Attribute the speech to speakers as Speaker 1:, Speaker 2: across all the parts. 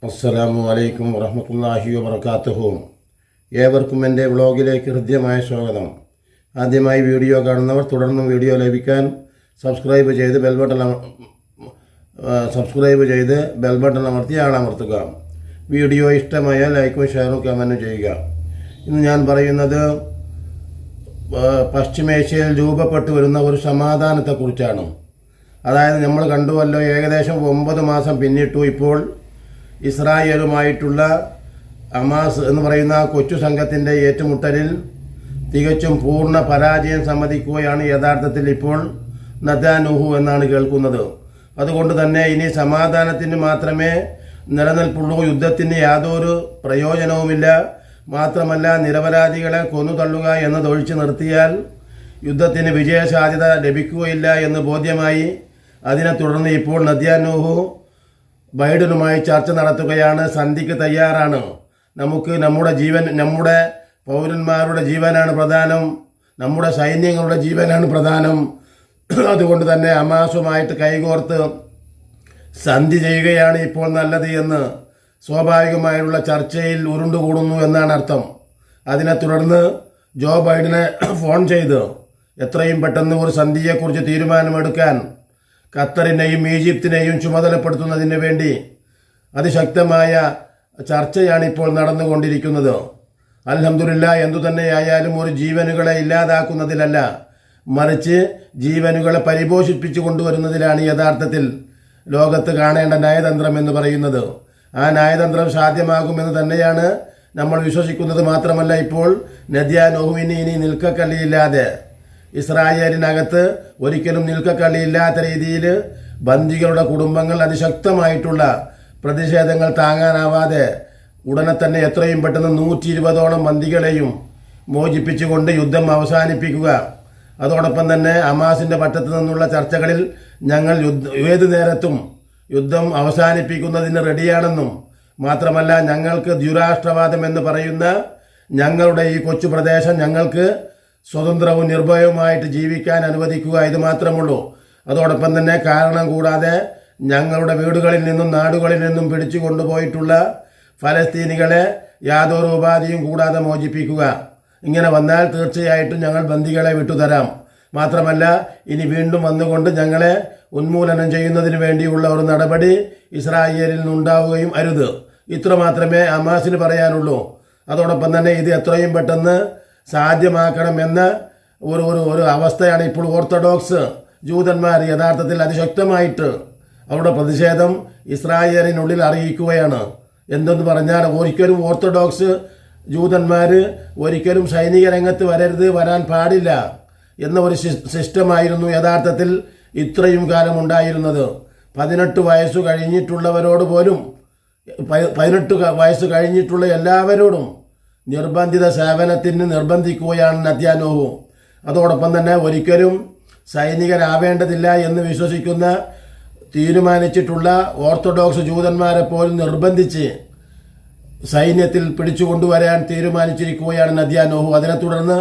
Speaker 1: അസ്സലാമു അലൈക്കും വറഹ്മത്തുള്ളാഹി വബറകാതുഹു. ഏവർക്കും എൻ്റെ വ്ളോഗിലേക്ക് ഹൃദ്യമായ സ്വാഗതം. ആദ്യമായി വീഡിയോ കാണുന്നവർ തുടർന്നും വീഡിയോ ലഭിക്കാൻ സബ്സ്ക്രൈബ് ചെയ്ത് ബെൽ ബട്ടൺ അമർത്തി ആളമർത്തുക. വീഡിയോ ഇഷ്ടമായാൽ ലൈക്കും ഷെയറും കമൻറ്റും ചെയ്യുക. ഇന്ന് ഞാൻ പറയുന്നത് പശ്ചിമേഷ്യയിൽ രൂപപ്പെട്ടു വരുന്ന ഒരു സമാധാനത്തെക്കുറിച്ചാണ്. അതായത് നമ്മൾ കണ്ടുവല്ലോ, ഏകദേശം 9 മാസം പിന്നിട്ടു. ഇപ്പോൾ ഇസ്രായേലുമായിട്ടുള്ള ഹമാസ് എന്ന് പറയുന്ന കൊച്ചു സംഘത്തിൻ്റെ ഏറ്റുമുട്ടലിൽ തികച്ചും പൂർണ്ണ പരാജയം സമ്മതിക്കുകയാണ് യഥാർത്ഥത്തിൽ ഇപ്പോൾ നെതന്യാഹു എന്നാണ് കേൾക്കുന്നത്. അതുകൊണ്ട് തന്നെ ഇനി സമാധാനത്തിന് മാത്രമേ നിലനിൽപ്പുള്ളൂ, യുദ്ധത്തിന് യാതൊരു പ്രയോജനവുമില്ല. മാത്രമല്ല, നിരപരാധികളെ കൊന്നുതള്ളുക എന്നത് ഒഴിച്ചു നിർത്തിയാൽ യുദ്ധത്തിന് വിജയസാധ്യത ലഭിക്കുകയില്ല എന്ന് ബോധ്യമായി. അതിനെ തുടർന്ന് ഇപ്പോൾ നെതന്യാഹു ബൈഡനുമായി ചർച്ച നടത്തുകയാണ്. സന്ധിക്ക് തയ്യാറാണ്. നമുക്ക് നമ്മുടെ പൗരന്മാരുടെ ജീവനാണ് പ്രധാനം, നമ്മുടെ സൈന്യങ്ങളുടെ ജീവനാണ് പ്രധാനം. അതുകൊണ്ട് തന്നെ ഹമാസുമായിട്ട് കൈകോർത്ത് സന്ധി ചെയ്യുകയാണ് ഇപ്പോൾ നല്ലത് എന്ന് സ്വാഭാവികമായുള്ള ചർച്ചയിൽ ഉരുണ്ടുകൂടുന്നു എന്നാണ് അർത്ഥം. അതിനെ തുടർന്ന് ജോ ബൈഡനെ ഫോൺ ചെയ്ത് എത്രയും പെട്ടെന്ന് ഒരു സന്ധിയെക്കുറിച്ച് തീരുമാനമെടുക്കാൻ ഖത്തറിനെയും ഈജിപ്തിനെയും ചുമതലപ്പെടുത്തുന്നതിന് വേണ്ടി അതിശക്തമായ ചർച്ചയാണ് ഇപ്പോൾ നടന്നുകൊണ്ടിരിക്കുന്നത്. അൽഹംദുലില്ലാഹ്, എന്തുതന്നെയായാലും ഒരു ജീവനുകളെ ഇല്ലാതാക്കുന്നതിലല്ല, മറിച്ച് ജീവനുകളെ പരിപോഷിപ്പിച്ചു കൊണ്ടുവരുന്നതിലാണ് യഥാർത്ഥത്തിൽ ലോകത്ത് കാണേണ്ട നയതന്ത്രം എന്ന് പറയുന്നത്. ആ നയതന്ത്രം സാധ്യമാകുമെന്ന് തന്നെയാണ് നമ്മൾ വിശ്വസിക്കുന്നത്. മാത്രമല്ല, ഇപ്പോൾ നെതന്യാഹുവിന് ഇനി നിൽക്കക്കള്ളിയില്ലാതെ, ഇസ്രായേലിനകത്ത് ഒരിക്കലും നിൽക്കക്കള്ളിയില്ലാത്ത രീതിയിൽ ബന്ദികളുടെ കുടുംബങ്ങൾ അതിശക്തമായിട്ടുള്ള പ്രതിഷേധങ്ങൾ താങ്ങാനാവാതെ ഉടനെ തന്നെ എത്രയും പെട്ടെന്ന് 120ഓളം ബന്ദികളെയും മോചിപ്പിച്ചുകൊണ്ട് യുദ്ധം അവസാനിപ്പിക്കുക. അതോടൊപ്പം തന്നെ ഹമാസിൻ്റെ പക്ഷത്തു നിന്നുള്ള ചർച്ചകളിൽ ഞങ്ങൾ ഏതു നേരത്തും യുദ്ധം അവസാനിപ്പിക്കുന്നതിന് റെഡിയാണെന്നും, മാത്രമല്ല ഞങ്ങൾക്ക് ദ്വിരാഷ്ട്രവാദം എന്ന് പറയുന്ന ഞങ്ങളുടെ ഈ കൊച്ചു പ്രദേശം ഞങ്ങൾക്ക് സ്വതന്ത്രവും നിർഭയവുമായിട്ട് ജീവിക്കാൻ അനുവദിക്കുക, ഇത് മാത്രമുള്ളൂ. അതോടൊപ്പം തന്നെ കാരണം കൂടാതെ ഞങ്ങളുടെ വീടുകളിൽ നിന്നും നാടുകളിൽ നിന്നും പിടിച്ചു കൊണ്ടുപോയിട്ടുള്ള ഫലസ്തീനികളെ യാതൊരു ഉപാധിയും കൂടാതെ മോചിപ്പിക്കുക. ഇങ്ങനെ വന്നാൽ തീർച്ചയായിട്ടും ഞങ്ങൾ ബന്ദികളെ വിട്ടുതരാം. മാത്രമല്ല, ഇനി വീണ്ടും വന്നുകൊണ്ട് ഞങ്ങളെ ഉന്മൂലനം ചെയ്യുന്നതിന് വേണ്ടിയുള്ള ഒരു നടപടി ഇസ്രായേലിൽ നിന്നുണ്ടാവുകയും അരുത്. ഇത്ര മാത്രമേ ഹമാസിന് പറയാനുള്ളൂ. അതോടൊപ്പം തന്നെ ഇത് എത്രയും പെട്ടെന്ന് സാധ്യമാക്കണമെന്ന ഒരു അവസ്ഥയാണ് ഇപ്പോൾ ഓർത്തഡോക്സ് ജൂതന്മാർ യഥാർത്ഥത്തിൽ അതിശക്തമായിട്ട് അവരുടെ പ്രതിഷേധം ഇസ്രായേലിനുള്ളിൽ അറിയിക്കുകയാണ്. എന്തെന്ന് പറഞ്ഞാൽ, ഒരിക്കലും ഓർത്തഡോക്സ് ജൂതന്മാർ ഒരിക്കലും സൈനിക രംഗത്ത് വരാൻ പാടില്ല എന്ന ഒരു സിസ്റ്റമായിരുന്നു യഥാർത്ഥത്തിൽ ഇത്രയും കാലം ഉണ്ടായിരുന്നത്. 18 വയസ്സ് കഴിഞ്ഞിട്ടുള്ളവരോട് പോലും 18 വയസ്സ് കഴിഞ്ഞിട്ടുള്ള എല്ലാവരോടും നിർബന്ധിത സേവനത്തിന് നിർബന്ധിക്കുകയാണ് നെതന്യാഹു. അതോടൊപ്പം തന്നെ ഒരിക്കലും സൈനികരാവേണ്ടതില്ല എന്ന് വിശ്വസിക്കുന്ന തീരുമാനിച്ചിട്ടുള്ള ഓർത്തഡോക്സ് ജൂതന്മാരെ പോലും നിർബന്ധിച്ച് സൈന്യത്തിൽ പിടിച്ചുകൊണ്ടുവരാൻ തീരുമാനിച്ചിരിക്കുകയാണ് നെതന്യാഹു. അതിനെ തുടർന്ന്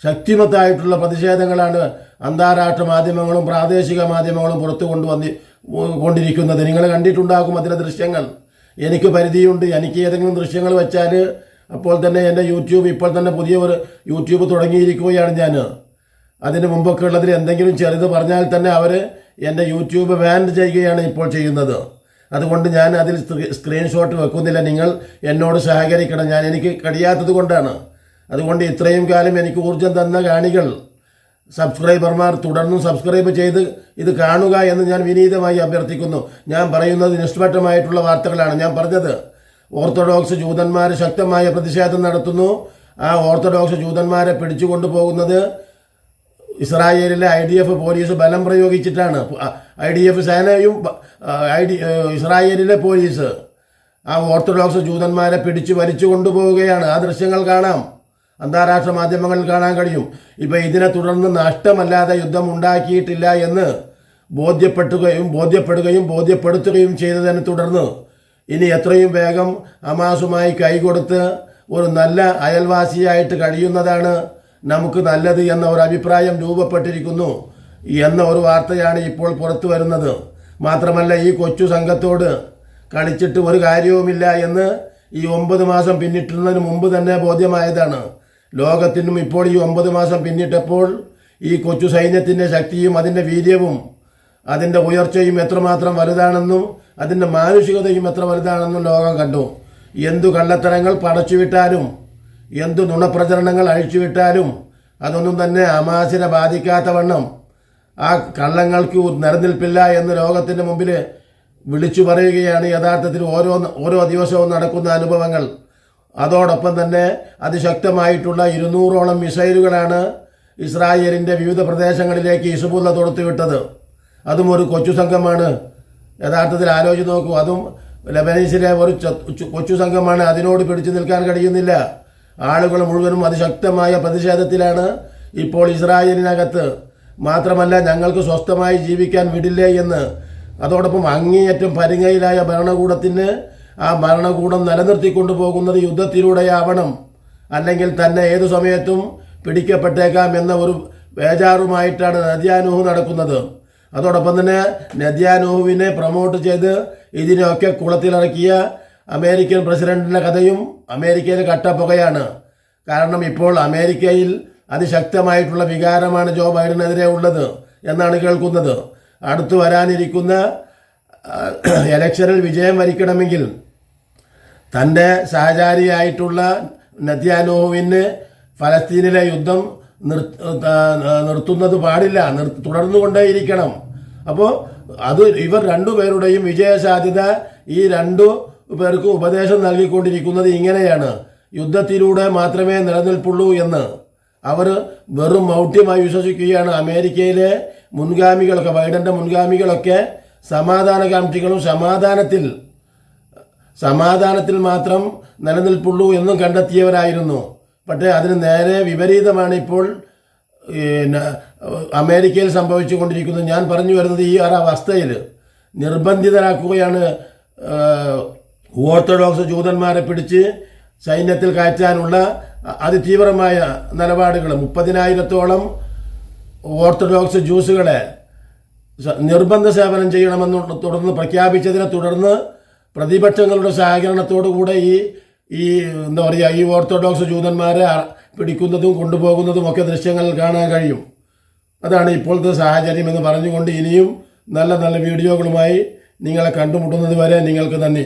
Speaker 1: ശക്തിമത്തായിട്ടുള്ള പ്രതിഷേധങ്ങളാണ് അന്താരാഷ്ട്ര മാധ്യമങ്ങളും പ്രാദേശിക മാധ്യമങ്ങളും പുറത്തു കൊണ്ടിരിക്കുന്നത്. നിങ്ങൾ കണ്ടിട്ടുണ്ടാകും അതിലെ ദൃശ്യങ്ങൾ. എനിക്ക് പരിധിയുണ്ട്. എനിക്ക് ഏതെങ്കിലും ദൃശ്യങ്ങൾ വെച്ചാൽ അപ്പോൾ തന്നെ എൻ്റെ യൂട്യൂബ് ഇപ്പോൾ തന്നെ പുതിയ ഒരു യൂട്യൂബ് തുടങ്ങിയിരിക്കുകയാണ് ഞാൻ. അതിന് മുമ്പൊക്കെ ഉള്ളതിൽ എന്തെങ്കിലും ചെറുത് പറഞ്ഞാൽ തന്നെ അവർ എൻ്റെ യൂട്യൂബ് ബാൻ ചെയ്യുകയാണ് ഇപ്പോൾ ചെയ്യുന്നത്. അതുകൊണ്ട് ഞാൻ അതിൽ സ്ക്രീൻഷോട്ട് വെക്കുന്നില്ല. നിങ്ങൾ എന്നോട് സഹകരിക്കണം. എനിക്ക് കഴിയാത്തത് കൊണ്ടാണ്. അതുകൊണ്ട് ഇത്രയും കാലം എനിക്ക് ഊർജം തന്ന കാണികൾ, സബ്സ്ക്രൈബർമാർ തുടർന്നും സബ്സ്ക്രൈബ് ചെയ്ത് ഇത് കാണുക എന്ന് ഞാൻ വിനീതമായി അഭ്യർത്ഥിക്കുന്നു. ഞാൻ പറയുന്നത് നിഷ്പക്ഷമായിട്ടുള്ള വാർത്തകളാണ്. ഞാൻ പറഞ്ഞത് ഓർത്തഡോക്സ് ജൂതന്മാർ ശക്തമായ പ്രതിഷേധം നടത്തുന്നു. ആ ഓർത്തഡോക്സ് ജൂതന്മാരെ പിടിച്ചുകൊണ്ടു പോകുന്നത് ഇസ്രായേലിലെ IDF പോലീസ് ബലം പ്രയോഗിച്ചിട്ടാണ്. IDF സേനയും ഇസ്രായേലിലെ പോലീസ് ആ ഓർത്തഡോക്സ് ജൂതന്മാരെ പിടിച്ചു വലിച്ചു കൊണ്ടുപോവുകയാണ്. ആ ദൃശ്യങ്ങൾ കാണാം, അന്താരാഷ്ട്ര മാധ്യമങ്ങളിൽ കാണാൻ കഴിയും. ഇപ്പം ഇതിനെ തുടർന്ന് നഷ്ടമല്ലാതെ യുദ്ധം ഉണ്ടാക്കിയിട്ടില്ല എന്ന് ബോധ്യപ്പെടുത്തുകയും ചെയ്തതിനെ തുടർന്ന് ഇനി എത്രയും വേഗം ഹമാസുമായി കൈകൊടുത്ത് ഒരു നല്ല അയൽവാസിയായിട്ട് കഴിയുന്നതാണ് നമുക്ക് നല്ലത് എന്ന ഒരു അഭിപ്രായം രൂപപ്പെട്ടിരിക്കുന്നു എന്ന ഒരു വാർത്തയാണ് ഇപ്പോൾ പുറത്തു വരുന്നത്. മാത്രമല്ല, ഈ കൊച്ചു സംഘത്തോട് കളിച്ചിട്ട് ഒരു കാര്യവുമില്ല എന്ന് ഈ 9 മാസം പിന്നിട്ടുന്നതിന് മുമ്പ് തന്നെ ബോധ്യമായതാണ്. ലോകത്തിനും ഇപ്പോൾ ഈ 9 മാസം പിന്നിട്ടപ്പോൾ ഈ കൊച്ചു സൈന്യത്തിൻ്റെ ശക്തിയും അതിൻ്റെ വീര്യവും അതിൻ്റെ ഉയർച്ചയും എത്രമാത്രം വലുതാണെന്നും അതിൻ്റെ മാനുഷികതയും എത്ര വലുതാണെന്നും ലോകം കണ്ടു. എന്തു കള്ളത്തരങ്ങൾ പടച്ചുവിട്ടാലും എന്തു നുണപ്രചരണങ്ങൾ അഴിച്ചുവിട്ടാലും അതൊന്നും തന്നെ ഹമാസിനെ ബാധിക്കാത്ത വണ്ണം ആ കള്ളങ്ങൾക്ക് നിലനിൽപ്പില്ല എന്ന് ലോകത്തിൻ്റെ മുമ്പിൽ വിളിച്ചു പറയുകയാണ് യഥാർത്ഥത്തിൽ ഓരോ ദിവസവും നടക്കുന്ന അനുഭവങ്ങൾ. അതോടൊപ്പം തന്നെ അതിശക്തമായിട്ടുള്ള 200ഓളം മിസൈലുകളാണ് ഇസ്രായേലിൻ്റെ വിവിധ പ്രദേശങ്ങളിലേക്ക് ഹിസ്ബുള്ള തൊടുത്തുവിട്ടത്. അതും ഒരു കൊച്ചു സംഘമാണ്. യഥാർത്ഥത്തിൽ ആലോചിച്ച് നോക്കൂ, അതും ലെബനീസിലെ ഒരു കൊച്ചു സംഘമാണ്. അതിനോട് പിടിച്ചു നിൽക്കാൻ കഴിയുന്നില്ല. ആളുകൾ മുഴുവനും അതിശക്തമായ പ്രതിഷേധത്തിലാണ് ഇപ്പോൾ ഇസ്രായേലിനകത്ത്. മാത്രമല്ല, ഞങ്ങൾക്ക് സ്വസ്ഥമായി ജീവിക്കാൻ വിടില്ലേ എന്ന്. അതോടൊപ്പം അങ്ങേയറ്റം പരിങ്ങയിലായ ഭരണകൂടത്തിന് ആ ഭരണകൂടം നിലനിർത്തിക്കൊണ്ടു പോകുന്നത് യുദ്ധത്തിലൂടെയാവണം, അല്ലെങ്കിൽ തന്നെ ഏതു സമയത്തും പിടിക്കപ്പെട്ടേക്കാം എന്ന ഒരു ബേജാറുമായിട്ടാണ് നെതന്യാഹു നടക്കുന്നത്. അതോടൊപ്പം തന്നെ നെതന്യാഹുവിനെ പ്രൊമോട്ട് ചെയ്ത് ഇതിനെയൊക്കെ കുളത്തിലിറക്കിയ അമേരിക്കൻ പ്രസിഡന്റിൻ്റെ കഥയും അമേരിക്കയിൽ കട്ടപ്പുകയാണ്. കാരണം ഇപ്പോൾ അമേരിക്കയിൽ അതിശക്തമായിട്ടുള്ള വികാരമാണ് ജോ ബൈഡനെതിരെ ഉള്ളത് എന്നാണ് കേൾക്കുന്നത്. അടുത്തു വരാനിരിക്കുന്ന ഇലക്ഷനിൽ വിജയം വരിക്കണമെങ്കിൽ തൻ്റെ സഹചാരിയായിട്ടുള്ള നെതന്യാഹുവിന് ഫലസ്തീനിലെ യുദ്ധം നിർത്തുന്നത് പാടില്ല, തുടർന്നുകൊണ്ടേയിരിക്കണം. അപ്പോൾ ഇവർ രണ്ടുപേരുടെയും വിജയസാധ്യത ഈ രണ്ടു പേർക്കും ഉപദേശം നൽകിക്കൊണ്ടിരിക്കുന്നത് ഇങ്ങനെയാണ്: യുദ്ധത്തിലൂടെ മാത്രമേ നിലനിൽപ്പുള്ളൂ എന്ന് അവർ വെറും മൗഢ്യമായി വിശ്വസിക്കുകയാണ്. അമേരിക്കയിലെ മുൻഗാമികളൊക്കെ, ബൈഡന്റെ മുൻഗാമികളൊക്കെ സമാധാനകാംക്ഷികളും സമാധാനത്തിൽ മാത്രം നിലനിൽപ്പുള്ളൂ എന്നും കണ്ടെത്തിയവരായിരുന്നു. പക്ഷേ അതിന് നേരെ വിപരീതമാണ് ഇപ്പോൾ അമേരിക്കയിൽ സംഭവിച്ചുകൊണ്ടിരിക്കുന്നത്. ഞാൻ പറഞ്ഞു വരുന്നത് ഈ അവസ്ഥയിൽ നിർബന്ധിതരാക്കുകയാണ് ഓർത്തഡോക്സ് ജൂതന്മാരെ പിടിച്ച് സൈന്യത്തിൽ കയറ്റാനുള്ള അതിതീവ്രമായ നിലപാടുകൾ. 30,000-ഓളം ഓർത്തഡോക്സ് ജ്യൂസുകളെ നിർബന്ധ സേവനം ചെയ്യണമെന്ന് തുടർന്ന് പ്രഖ്യാപിച്ചതിനെ തുടർന്ന് പ്രതിപക്ഷങ്ങളുടെ സഹകരണത്തോടുകൂടെ ഈ ഓർത്തഡോക്സ് ജൂതന്മാരെ പിടിക്കുന്നതും കൊണ്ടുപോകുന്നതും ഒക്കെ ദൃശ്യങ്ങളിൽ കാണാൻ കഴിയും. അതാണ് ഇപ്പോഴത്തെ സാഹചര്യം എന്ന് പറഞ്ഞുകൊണ്ട് ഇനിയും നല്ല നല്ല വീഡിയോകളുമായി നിങ്ങളെ കണ്ടുമുട്ടുന്നത് വരെ നിങ്ങൾക്ക് നന്ദി.